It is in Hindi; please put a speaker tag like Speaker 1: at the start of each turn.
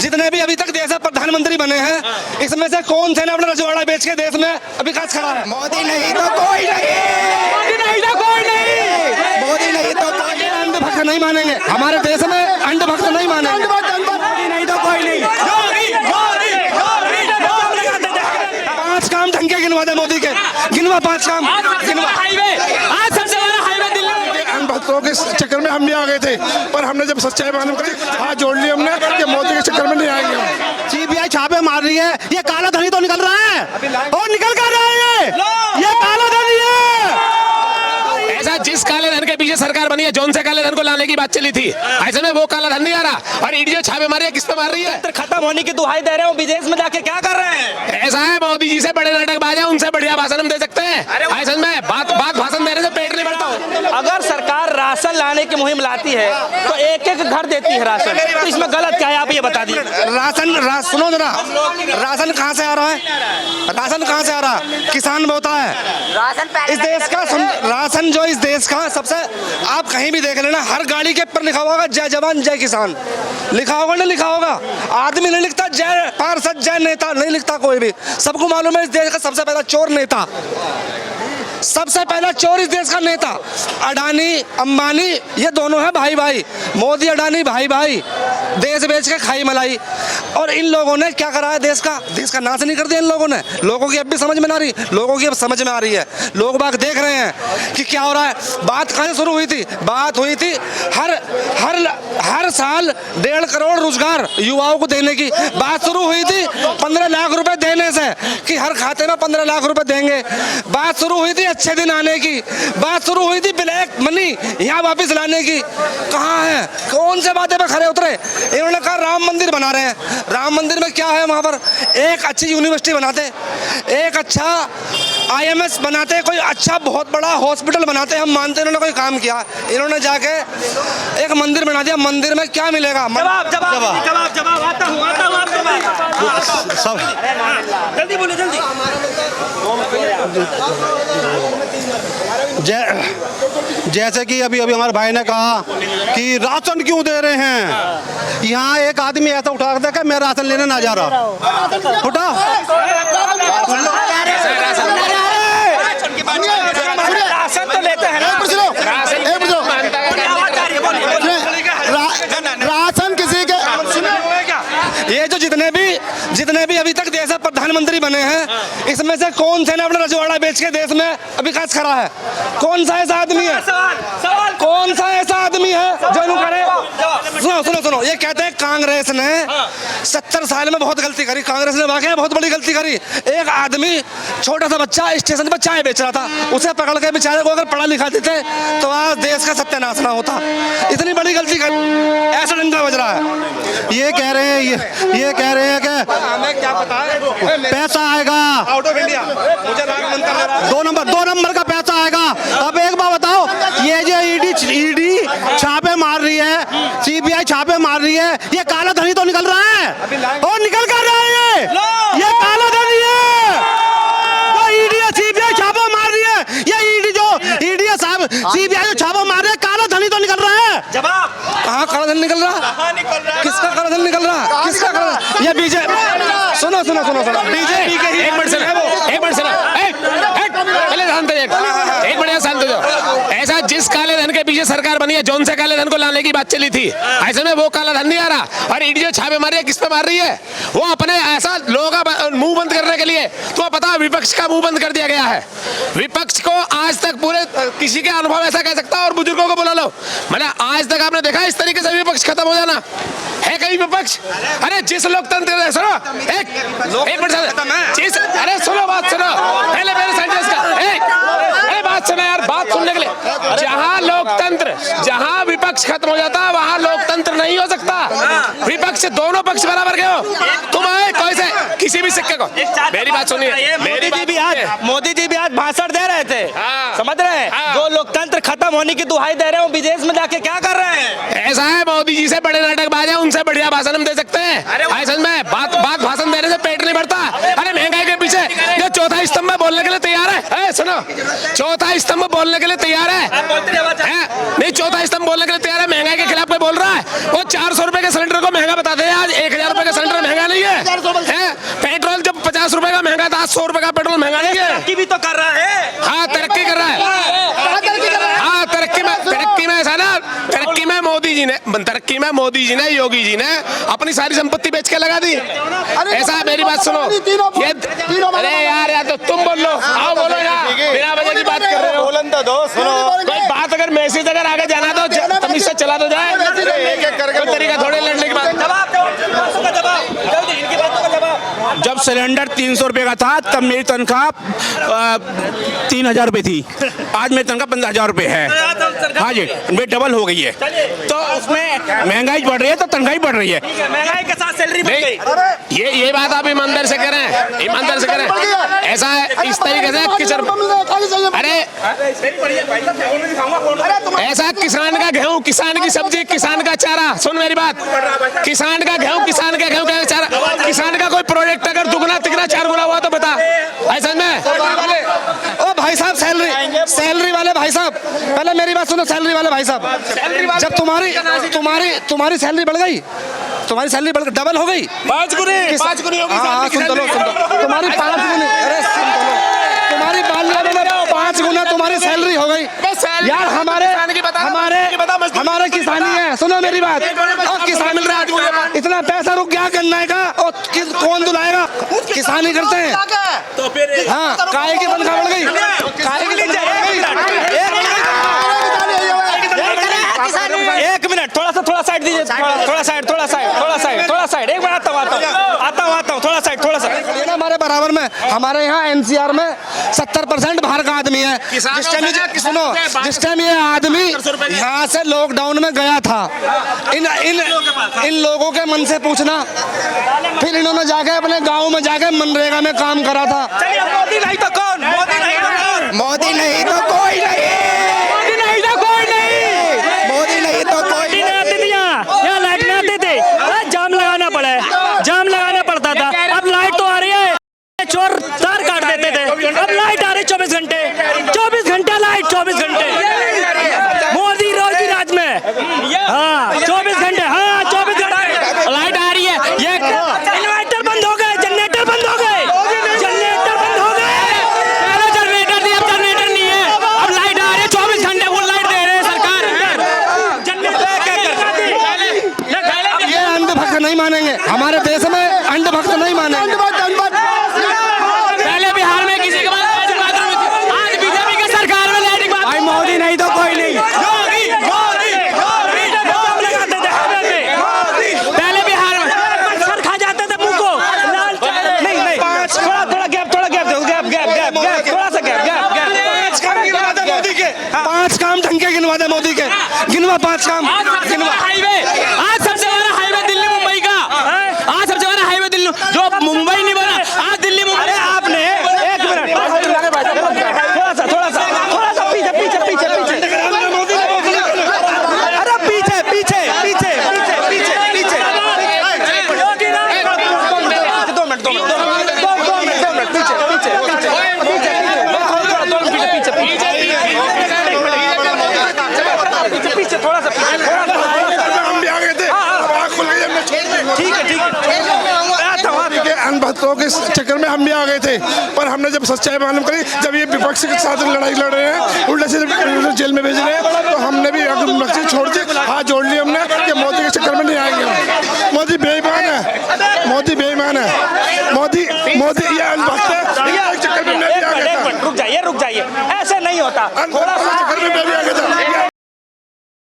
Speaker 1: जितने भी अभी तक देश में प्रधानमंत्री बने हैं, इसमें से कौन से ने अपना रजवाड़ा बेच के देश में विकास करा है?
Speaker 2: मोदी नहीं तो कोई नहीं, मोदी नहीं तो कोई नहीं, मोदी नहीं तो कोई नहीं।
Speaker 1: अंधभक्त नहीं मानेंगे, हमारे देश में अंधभक्त नहीं मानेंगे।
Speaker 2: मोदी नहीं तो कोई नहीं।
Speaker 1: 5 काम ढंग के गिनवा दे मोदी के, गिनवा 5 काम गिनवा।
Speaker 3: हाईवे आज सबसे बड़ा हाईवे दिल्ली में।
Speaker 4: अनभक्तों के चक्कर में हम भी आ गए थे, पर हमने जब सच्चाई मालूम करी, हाथ जोड़ लिए हमने कि मोदी के चक्कर में नहीं आएंगे हम।
Speaker 5: सीबीआई छापे मार रही है, ये काला धनी तो निकल रहा है और निकल कर रहा है ये काला धनी है।
Speaker 3: ऐसा जिस काले धन के पीछे सरकार बनी है, जौन से काले धन को लाने की बात चली थी, ऐसे में वो काला धन नहीं आ रहा। और ईडी जो छापे मारे हैं, किस पे मार रही है?
Speaker 6: खत्म होने की दुहाई दे रहे हो, विदेश में जाके क्या कर रहे हैं?
Speaker 3: ऐसा है, मोदी जी से बड़े नाटकबाज हैं, उनसे बढ़िया भाषण हम दे सकते हैं। ऐसे में बात भाषण देने से पेट नहीं भरता।
Speaker 6: अगर सरकार राशन लाने की मुहिम लाती है तो एक एक घर देती है राशन, तो इसमें गलत क्या है आप ये बता दीजिए।
Speaker 1: सुनो जरा, राशन कहाँ से आ रहा है? राशन कहाँ से आ रहा है? किसान बोता है इस देश का। राशन जो इस देश का सबसे, आप कहीं भी देख लेना, हर गाड़ी के ऊपर लिखा होगा जय जवान जय किसान, लिखा होगा नहीं लिखा होगा? आदमी नहीं लिखता जय पार्षद जय नेता, नहीं लिखता कोई भी। सबको मालूम है इस देश का सबसे पहला चोर नेता, सबसे पहला चोर इस देश का नेता। अडानी अंबानी ये दोनों है भाई भाई, मोदी अडानी भाई भाई, देश बेच के खाई मलाई। और इन लोगों ने क्या करा है? देश का नाश नहीं कर दिया इन लोगों ने। लोगों की अब भी समझ में ना रही, लोगों की अब समझ में आ रही है। लोग बाग देख रहे हैं कि क्या हो रहा है। बात कहाँ से शुरू हुई थी? बात हुई थी हर साल 1.5 करोड़ रोजगार युवाओं को देने की बात शुरू हुई थी। 15 लाख रुपए देने से, कि हर खाते में 15 लाख रुपए देंगे। बात शुरू हुई थी अच्छे दिन आने की, बात शुरू हुई थी ब्लैक मनी यहाँ वापस लाने की। कहाँ है? कौन से बातें पे खड़े उतरे? इन्होंने कहा राम मंदिर बना रहे हैं। राम मंदिर में क्या है? वहाँ पर एक अच्छी यूनिवर्सिटी बनाते, एक अच्छा IMS बनाते, कोई अच्छा बहुत बड़ा हॉस्पिटल बनाते। हम मानते हैं इन्होंने कोई काम किया। इन्होंने जाके एक मंदिर बना दिया। मंदिर में क्या मिलेगा?
Speaker 6: जवाब आता हूँ
Speaker 5: सब
Speaker 6: जल्दी बोले जल्दी।
Speaker 5: जैसे कि अभी हमारे भाई ने कहा कि राशन क्यों दे रहे हैं, यहाँ एक आदमी ऐसा उठा कर देखा, मैं राशन लेने ना जा रहा, उठा
Speaker 6: राशन तो लेते हैं ना।
Speaker 5: राशन किसी के।
Speaker 1: ये जो जितने भी अभी तक देश में प्रधानमंत्री बने हैं, इसमें से कौन से ने अपना रजवाड़ा बेच के देश में विकास करा है? कौन सा ऐसा आदमी है? कौन सा ऐसा आदमी है जो इन्हों करे? सुनो, ये कहते हैं कांग्रेस ने 70 साल में बहुत गलती करी। कांग्रेस ने वाकई बहुत बड़ी गलती करी। एक आदमी, छोटा सा बच्चा स्टेशन पर चाय बेच रहा था, उसे पकड़ के बेचारे को अगर पढ़ा लिखा देते तो आज देश का सत्यानाश ना होता। इतनी बड़ी गलती कर, ऐसा डंडा बज रहा है।
Speaker 5: ये कह रहे हैं कि
Speaker 1: हमें क्या पता है?
Speaker 5: पैसा आएगा
Speaker 1: आउट ऑफ इंडिया, मुझे राम मंदिर ले रहा है।
Speaker 5: 2 नंबर का पैसा आएगा। अब एक बात बताओ, ये जो ईडी छापे मार रही है, सीबीआई छापे मार रही है, ये काला धनी तो निकल रहा है और निकल कर रहा है ये काला धनी है। तो ईडी सीबीआई छापा मार रही है, ये ईडी साहब सीबीआई जो छापा मार रही है, काला धनी तो निकल रहा है।
Speaker 6: जवाब
Speaker 1: कहाँ काला धन निकल रहा? किसका काला धन निकल रहा? किसका काला? ये बीजेपी। सुनो बीजेपी के ही।
Speaker 3: एक मिनट सुनो, पहले शांत हो जाओ, एक मिनट शांत हो जाओ। ऐसा जिस काले धन के पीछे सरकार बनी है, जौन से काले धन को लाने की बात चली थी, ऐसे में वो काला धन नहीं आ रहा। और ईडी जो छापे मारे हैं, किस पे मार रही है? वो अपने ऐसा लोगों का मुंह बंद करने के लिए। तो पता, विपक्ष का मुंह बंद कर दिया गया है। विपक्ष को आज तक पूरे किसी के अनुभव ऐसा कह सकता है, और बुजुर्गों को बुला लो, मतलब आज तक आपने देखा इस तरीके से विपक्ष खत्म हो जाना है कहीं विपक्ष? अरे जिस लोकतंत्र, सुनो एक मिनट, अरे सुनो बात सुनो, पहले मेरे सेंटेंस का अरे बात सुनो यार, बात सुनने के लिए। जहां विपक्ष खत्म हो जाता है, वहां लोकतंत्र नहीं हो सकता। विपक्ष दोनों पक्ष बराबर के हो। तुम आए कैसे किसी भी सिक्के को। मेरी बात सुनिए,
Speaker 6: मोदी जी भी आज भाषण दे रहे थे, समझ रहे हैं? जो लोकतंत्र खत्म होने की दुहाई दे रहे हो, विदेश में जाके क्या कर रहे हैं?
Speaker 3: ऐसा है, मोदी जी से बड़े नाटकबाज हैं, उनसे बढ़िया भाषण हम दे सकते हैं। ऐसा में बात भाषण देने से पेट नहीं भरता। अरे महंगाई के पीछे जो चौथा स्तंभ बोलने के लिए तैयार है, सुनो, चौथा स्तंभ बोलने के लिए तैयार है, नहीं चौथा स्तंभ बोलने के लिए तैयार है। महंगाई के खिलाफ कोई बोल रहा है? वो 400 रुपए के सिलेंडर को महंगा बताते हैं, आज 1000 रुपए का 100 रुपए का पेट्रोल महंगा नहीं है।
Speaker 6: तरक्की भी तो कर रहा है।
Speaker 3: हाँ तरक्की कर रहा है। हाँ तरक्की में ऐसा ना, तरक्की में मोदी जी ने योगी जी ने अपनी सारी संपत्ति बेच के लगा दी। ऐसा है, मेरी बात सुनो ये। अरे यार तो तुम बोल लो, आओ बोलो यार, बिना वजह की बात कर रहे हो।
Speaker 6: बोलन तो दो, सुनो
Speaker 3: कोई बात अगर मैसेज अगर आगे जाना तो तमीज से चला तो जाए। कोई तरीका थोड़े लड़ने की बात।
Speaker 5: जब सिलेंडर 300 रुपए का था तब मेरी तनख्वाह 3000 रुपए थी। आज मेरी तनख्वाह 15,000 रुपए है। हाँ जी, वे डबल हो गई है। तो उसमें महंगाई बढ़ रही है तो तनख्वाह बढ़ रही है।
Speaker 6: महंगाई के साथ सैलरी बढ़ गई।
Speaker 3: ये बात आप ईमानदार से करें, ईमानदार से करें। ऐसा है, इस तरीके से किसान, अरे ऐसा किसान का गेहूं, किसान की सब्जी, किसान का चारा, सुन मेरी बात, किसान का गेहूं, किसान का गेहूं का चारा, किसान का कोई प्रोडक्ट अगर दुगना तिगना 4 गुना हुआ तो बता। ऐसा में
Speaker 1: ओ भाई साहब, सैलरी वाले भाई साहब, पहले मेरी बात सुनो। सैलरी वाले भाई साहब, जब तुम्हारी सैलरी बढ़ गई, तुम्हारी सैलरी बढ़ डबल हो गई, 5 गुनी होगी। हाँ सुन तो लो, तुम्हारी 5 गुनी, अरे सुन तो लो, तुम्हारी 5 गुना तुम्हारी सैलरी हो गई यार। हमारे किसानी है, सुनो मेरी बात। और किसान मिल रहा है, इतना पैसा रुक गया गन्ने का, और कौन दुलाएगा? किसानी करते हैं तो फिर। हाँ, काय की तनख्वाह बढ़ गई, काय की तनख्वाह बढ़ गई।
Speaker 6: एक मिनट, थोड़ा साइड दीजिए, थोड़ा साइड। एक बार आता हूँ, थोड़ा साइड।
Speaker 1: ये ना हमारे बराबर में, हमारे यहाँ एनसीआर में 70% बाहर का आदमी है। जिस टाइम ये आदमी यहाँ से लॉकडाउन में गया था, इन लोगों के मन से पूछना, फिर इन्होंने जाके अपने गांव में जाके मनरेगा में काम करा था।
Speaker 6: मोदी नहीं तो कौन?
Speaker 2: मोदी नहीं तो कोई नहीं।
Speaker 7: यहाँ लाइट नहीं आती थी, जाम लगाना पड़ता था। अब लाइट तो आ रही है, चोर तार काट देते थे। अब लाइट आ रही 24 घंटे लाइट, 24 घंटे मोदी रोज की रात में। हाँ 24 घंटे लाइट आ रही है। ये इन्वर्टर बंद हो गए, जनरेटर बंद हो गए। पहले जनरेटर थी, अब जनरेटर नहीं है। अब लाइट आ रही है 24 घंटे, वो लाइट दे रहे हैं सरकार।
Speaker 1: ये अंधभक्त नहीं मानेंगे, हमारे देश में अंधभक्त नहीं मानेंगे।
Speaker 7: पहले बिहार में किसी के पास आज बीजेपी की सरकार में लाइटिंग बात।
Speaker 5: भाई मोदी नहीं तो कोई नहीं।
Speaker 7: पहले बिहार में सर खा जाते थे मुंह को।
Speaker 6: नहीं, थोड़ा गैप, थोड़ा सा गैप।
Speaker 1: मोदी के 5 काम ढंग के गिनवा दे, मोदी के गिनवा 5 काम गिनवा।
Speaker 7: आज सबसे बड़ा हाईवे दिल्ली मुंबई का। आज सबसे बड़ा हाईवे दिल्ली, जो मुंबई नहीं बना, आज दिल्ली मुंबई।
Speaker 6: आपने एक मिनट, थोड़ा सा पीछे। अरे पीछे। 2 मिनट पीछे, थोड़ा सा
Speaker 4: हम भी आ गए थे, आँख खुल गई, हमने छोड़ दी।
Speaker 6: ठीक है।
Speaker 4: के अनभक्तों के चक्कर में हम भी आ गए थे, पर हमने जब सच्चाई मालूम करी, जब ये विपक्ष के साथ लड़ाई लड़ रहे हैं, उल्टे से जेल में भेज रहे हैं, तो हमने भी विपक्ष छोड़ के हाथ जोड़ लिए हमने कि मोदी के चक्कर में नहीं आएंगे हम। मोदी बेईमान है, मोदी ये अनभक्त है, ये चक्कर में मैं भी आ गया था।
Speaker 6: रुक जाइए, ऐसे नहीं होता।
Speaker 4: अनभक्त के चक्कर में मैं भी आ गया था।